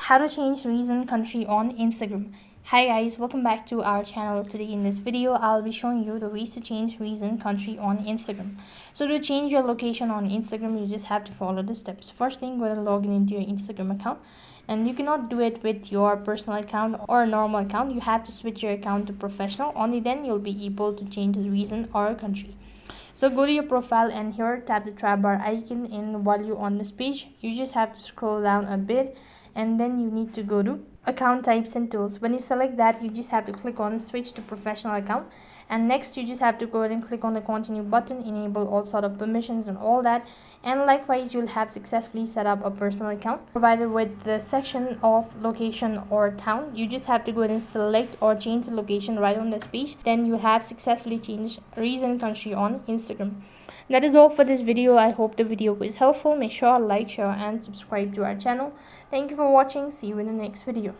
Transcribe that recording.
How to change region country on Instagram. Hi guys, welcome back to our channel. Today in this video I'll be showing you the ways to change region country on Instagram. So to change your location on Instagram, you just have to follow the steps. First thing, go and log in into your Instagram account, and you cannot do it with your personal account or normal account. You have to switch your account to professional. Only then you'll be able to change the region or country. So go to your profile and here tap the tab bar icon, and while you're on this page you just have to scroll down a bit, and then you need to go to account types and tools. When you select that, you just have to click on switch to professional account, and next you just have to go ahead and click on the continue button, enable all sort of permissions and all that, and likewise you'll have successfully set up a personal account. Provided with the section of location or town, you just have to go ahead and select or change the location right on this page. Then you have successfully changed region country on Instagram. That is all for this video. I hope the video was helpful. Make sure to like, share and subscribe to our channel. Thank you for watching. See you in the next video.